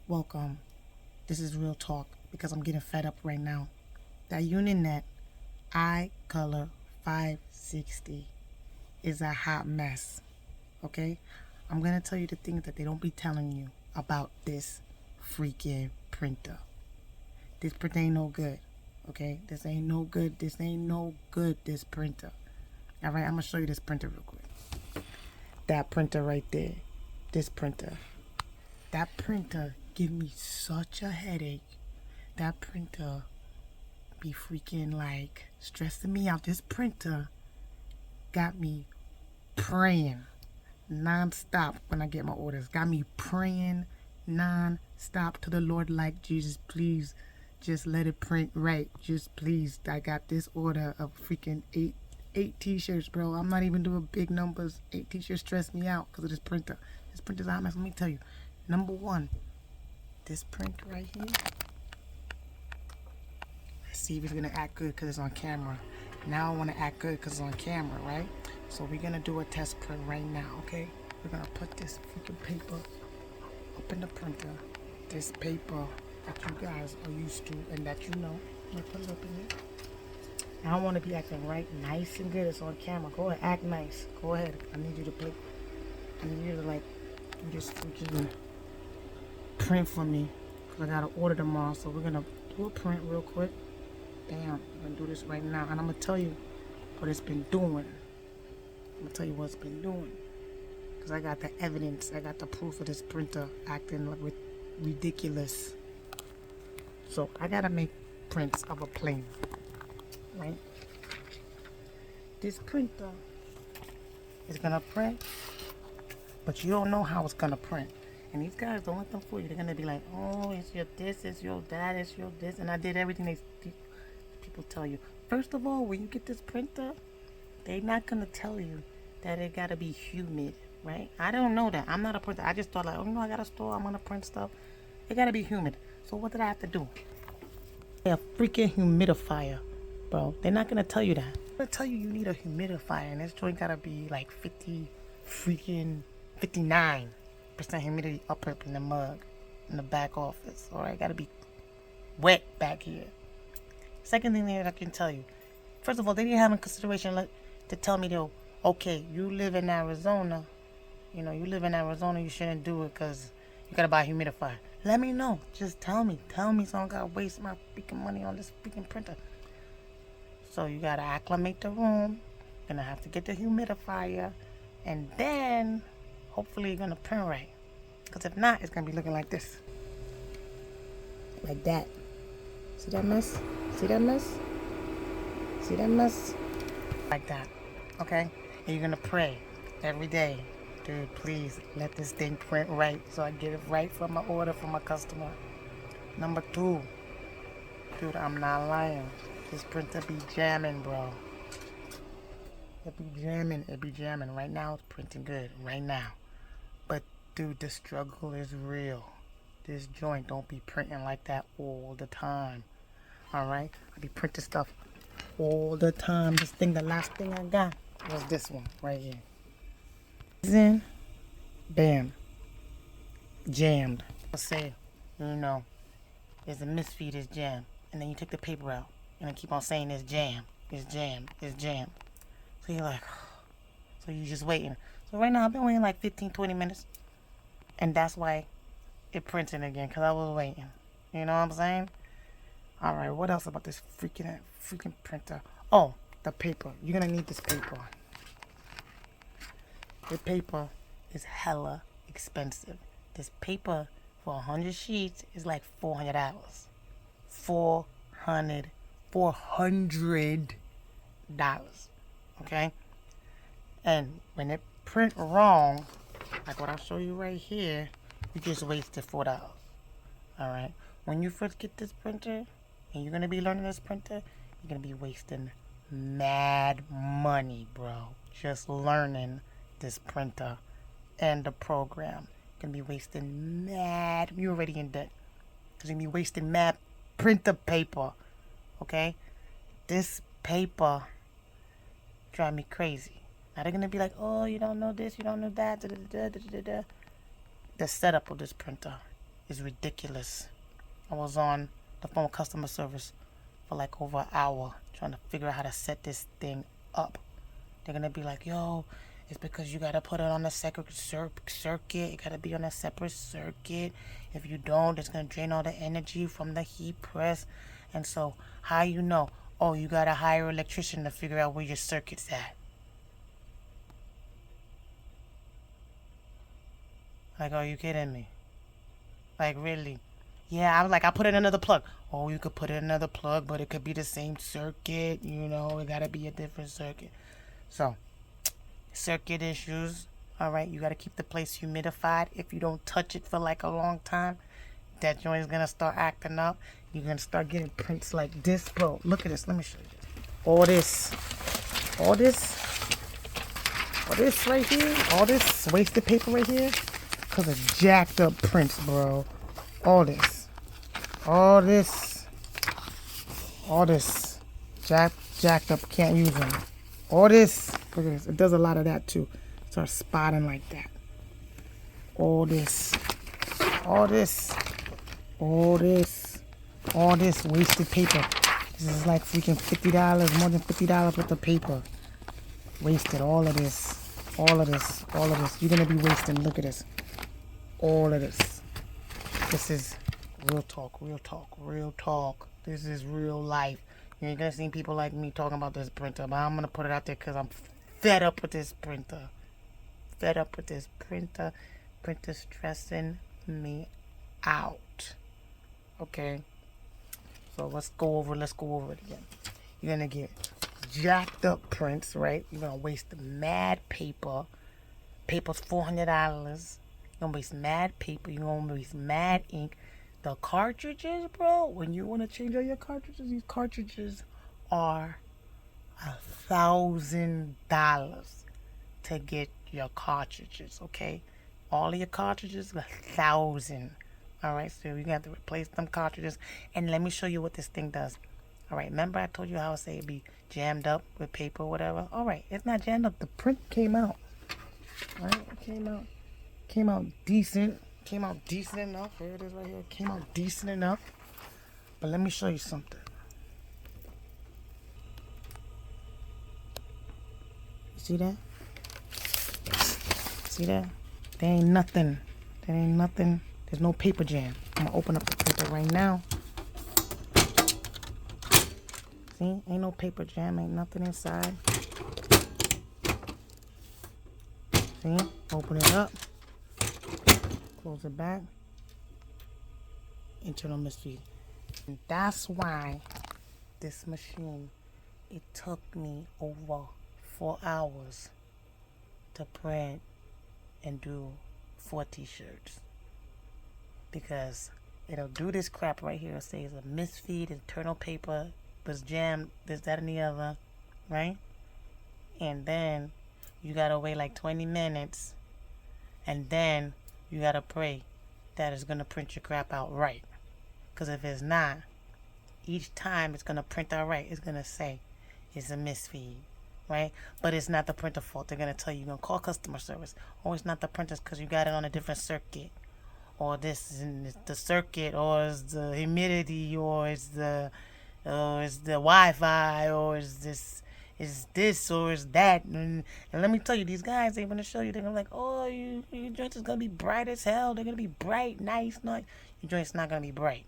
Welcome. This is real talk because I'm getting fed up right now. That UNINET IColor 560 is a hot mess. Okay? I'm gonna tell you the things that they don't be telling you about this freaking printer. This printer ain't no good. Okay? This ain't no good. This ain't no good, this printer. Alright, I'm gonna show you this printer real quick. That printer right there. This printer. That printer give me such a headache. That printer be freaking like stressing me out. This printer got me praying non-stop when I get my orders. Got me praying non-stop to the Lord like, Jesus, please just let it print right. Just please. I got this order of freaking eight t-shirts, bro. I'm not even doing big numbers. 8 t-shirts stress me out because of this printer. This printer's a hot mess. Let me tell you. Number one, this print right here. Let's see if it's gonna act good because it's on camera. Now I want to act good because it's on camera, right? So we're gonna do a test print right now, okay? We're gonna put this freaking paper up in the printer. This paper that you guys are used to and that you know. I'm gonna put it up in there. I don't want to be acting right, nice and good. It's on camera. Go ahead, act nice. Go ahead. I need you to play. I need you to like do this freaking print for me because I gotta order tomorrow. So we're gonna do a print real quick. Damn, I'm gonna do this right now, and I'm gonna tell you what it's been doing. I'm gonna tell you what it's been doing because I got the evidence. I got the proof of this printer acting like ridiculous. So I gotta make prints of a plane, right? This printer is gonna print, but you don't know how it's gonna print. And these guys don't want them for you. They're gonna be like, oh, it's your this, it's your that, it's your this, and I did everything people tell you. First of all, when you get this printer, they're not gonna tell you that it gotta be humid, right? I don't know that. I'm not a printer. I just thought like, oh, I got a store, I'm gonna print stuff. It gotta be humid. So what did I have to do? A freaking humidifier, bro. They're not gonna tell you that. They're gonna tell you need a humidifier, and this joint gotta be like 59% humidity up in the mug in the back office. All right, gotta be wet back here. Second thing that I can tell you, first of all, they didn't have in consideration to tell me though, okay, you live in Arizona, you shouldn't do it because you gotta buy a humidifier. Let me know. Just tell me so I don't gotta waste my freaking money on this freaking printer. So you gotta acclimate the room. You're gonna have to get the humidifier, and then hopefully you're gonna print right. Because if not, it's gonna be looking like this. Like that. See that mess? See that mess? See that mess? Like that. Okay? And you're gonna pray every day. Dude, please let this thing print right so I get it right for my order for my customer. Number 2. Dude, I'm not lying. This printer be jamming, bro. It be jamming. Right now it's printing good. Right now. But dude, the struggle is real. This joint don't be printing like that all the time. Alright? I be printing stuff all the time. The last thing I got was this one right here. In, bam. Jammed. Let's say, it's a misfeed, it's jammed. And then you take the paper out. And then keep on saying it's jammed. It's jammed. It's jammed. So you're like, so you're just waiting. So right now I've been waiting like 15-20 minutes. And that's why it printed again, because I was waiting. You know what I'm saying? Alright, what else about this freaking printer? Oh, the paper. You're going to need this paper. The paper is hella expensive. This paper for 100 sheets is like $400. $400. Okay? And when it print wrong, like what I'll show you right here, you just wasted $4. Alright? When you first get this printer, and you're going to be learning this printer, you're going to be wasting mad money, bro. Just learning this printer and the program. You're going to be wasting mad. You're already in debt. Because you're going to be wasting mad printer paper. Okay? This paper drive me crazy. Now they're going to be like, oh, you don't know this, you don't know that. The setup of this printer is ridiculous. I was on the phone with customer service for like over an hour trying to figure out how to set this thing up. They're gonna be like, yo, it's because you gotta put it on a separate circuit. It gotta be on a separate circuit. If you don't, it's gonna drain all the energy from the heat press. And so, how you know? Oh, you gotta hire an electrician to figure out where your circuit's at. Like, are you kidding me? Like, really? Yeah, I was like, I put in another plug. Oh, you could put in another plug, but it could be the same circuit. You know, it gotta be a different circuit. So, circuit issues. All right, you gotta keep the place humidified. If you don't touch it for like a long time, that joint is gonna start acting up. You're gonna start getting prints like this, bro. Look at this. Let me show you this. All this, all this, all this right here, all this wasted paper right here, cause of jacked up prints, bro. All this, all this, all this, jacked up. Can't use them. All this, look at this. It does a lot of that too. Starts spotting like that. All this, all this, all this, all this wasted paper. This is like freaking $50, more than $50 worth of paper. Wasted all of this, all of this, all of this. You're gonna be wasting. Look at this, all of this. This is real talk, real talk, real talk. This is real life. You ain't gonna see people like me talking about this printer, but I'm gonna put it out there because I'm fed up with this printer. Fed up with this printer. Printer stressing me out. Okay. So let's go over it again. You're gonna get jacked up prints, right? You're gonna waste mad paper. Paper's $400. You're gonna waste mad paper. You're gonna waste mad ink. The cartridges, bro, when you want to change out your cartridges, these cartridges are $1,000 to get your cartridges, okay? All of your cartridges, 1,000. All right, so you have to replace them cartridges. And let me show you what this thing does. All right, remember I told you how I say it'd be jammed up with paper or whatever? All right, it's not jammed up. The print came out. All right, it came out decent. Came out decent enough. Here it is right here. Came out decent enough. But let me show you something. You see that? See that? There ain't nothing. There ain't nothing. There's no paper jam. I'm gonna open up the printer right now. See? Ain't no paper jam. Ain't nothing inside. See? Open it up. Close it back. Internal misfeed. And that's why this machine, it took me over 4 hours to print and do 4 t-shirts. Because it'll do this crap right here. It'll say it's a misfeed, internal paper, was jammed, this, that, and the other, right? And then you gotta wait like 20 minutes, and then you gotta pray that it's gonna print your crap out right. Because if it's not, each time it's gonna print out right. It's gonna say it's a misfeed, right? But it's not the printer fault. They're gonna tell you, you're gonna call customer service. Oh, it's not the printer's because you got it on a different circuit, or this is the circuit, or it's the humidity, or it's the Wi-Fi, or is this or is that. And let me tell you, these guys, they're gonna show you, they're gonna be like, oh, your joint is gonna be bright as hell. They're gonna be bright, nice. Your joint's not gonna be bright.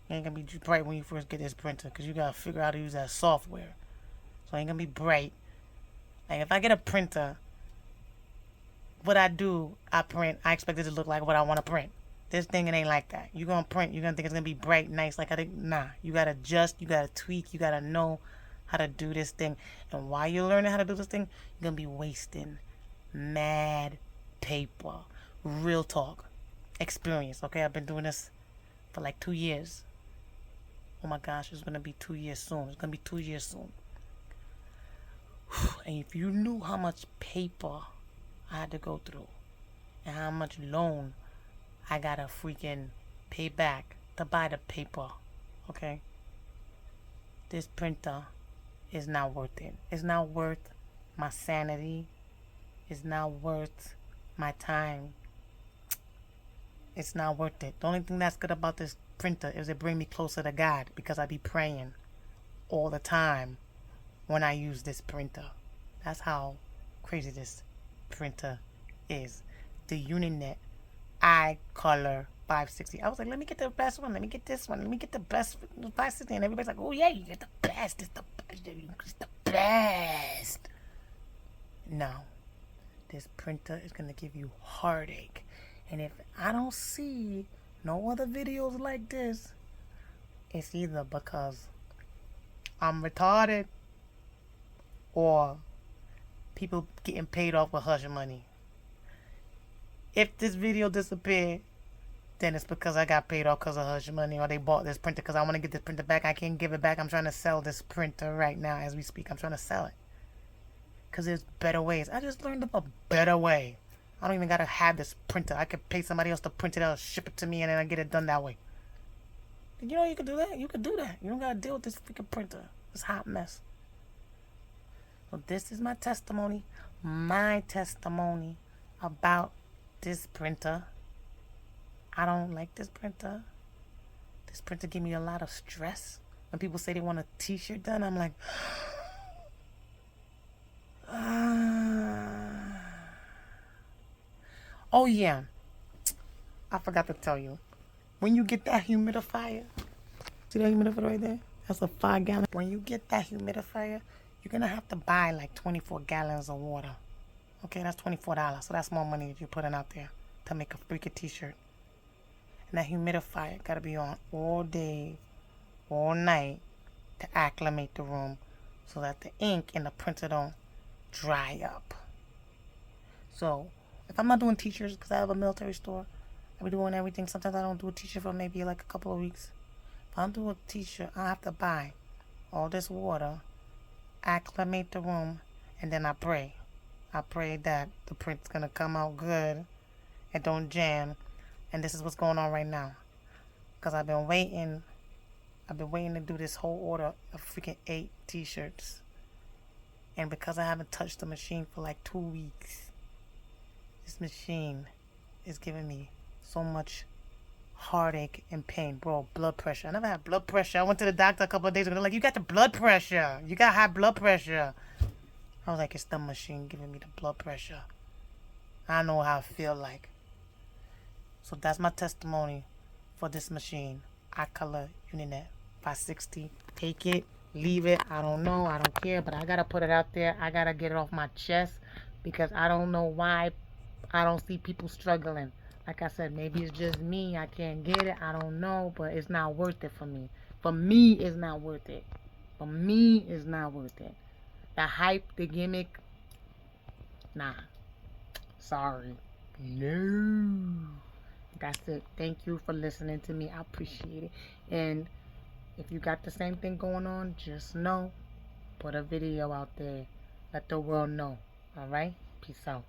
It ain't gonna be bright when you first get this printer, because you gotta figure out how to use that software. So it ain't gonna be bright. Like if I get a printer, what I do, I print, I expect it to look like what I want to print. This thing, it ain't like that. You're gonna print, you're gonna think it's gonna be bright, nice, like I think. Nah, you gotta adjust, you gotta tweak, you gotta know how to do this thing. And while you're learning how to do this thing, you're gonna be wasting mad paper. Real talk. Experience, okay? I've been doing this for like 2 years. Oh my gosh, it's gonna be 2 years soon. It's gonna be 2 years soon. And if you knew how much paper I had to go through and how much loan I gotta freaking pay back to buy the paper, okay? This printer is not worth it. It's not worth my sanity. It's not worth my time. It's not worth it. The only thing that's good about this printer is it bring me closer to God, because I be praying all the time when I use this printer. That's how crazy this printer is. The UNINET IColor 560. I was like, let me get the best one. Let me get this one. Let me get the best 560. And everybody's like, oh yeah, you get the best. It's the best. It's the best. No, this printer is gonna give you heartache. And if I don't see no other videos like this, it's either because I'm retarded or people getting paid off with hush money. If this video disappeared, then it's because I got paid off because of hush money, or they bought this printer because I want to get this printer back. I can't give it back. I'm trying to sell this printer right now as we speak. I'm trying to sell it because there's better ways. I just learned of a better way. I don't even gotta have this printer. I could pay somebody else to print it out, ship it to me, and then I get it done that way. You know you could do that. You could do that. You don't gotta deal with this freaking printer. This hot mess. So this is my testimony. My testimony about this printer. I don't like this printer. This printer give me a lot of stress. When people say they want a t-shirt done, I'm like, oh yeah, I forgot to tell you. When you get that humidifier, see that humidifier right there? That's a 5-gallon. When you get that humidifier, you're gonna have to buy like 24 gallons of water. Okay, that's $24. So that's more money that you're putting out there to make a freaking t-shirt. And that humidifier gotta be on all day, all night to acclimate the room so that the ink in the printer don't dry up. So if I'm not doing t-shirts because I have a military store, I be doing everything. Sometimes I don't do a t-shirt for maybe like a couple of weeks. If I don't do a t-shirt, I have to buy all this water, acclimate the room, and then I pray. I pray that the print's gonna come out good and don't jam. And this is what's going on right now. Because I've been waiting to do this whole order of freaking 8 t-shirts. And because I haven't touched the machine for like 2 weeks, this machine is giving me so much heartache and pain. Bro, blood pressure. I never had blood pressure. I went to the doctor a couple of days ago. They're like, you got the blood pressure. You got high blood pressure. I was like, it's the machine giving me the blood pressure. I know how I feel like. So that's my testimony for this machine. IColor UNINET 560. Take it, leave it. I don't know. I don't care. But I got to put it out there. I got to get it off my chest because I don't know why I don't see people struggling. Like I said, maybe it's just me. I can't get it. I don't know. But it's not worth it for me. For me, it's not worth it. For me, it's not worth it. The hype, the gimmick, nah. Sorry. No. That's it. Thank you for listening to me. I appreciate it. And if you got the same thing going on, just know, put a video out there. Let the world know. Alright? Peace out.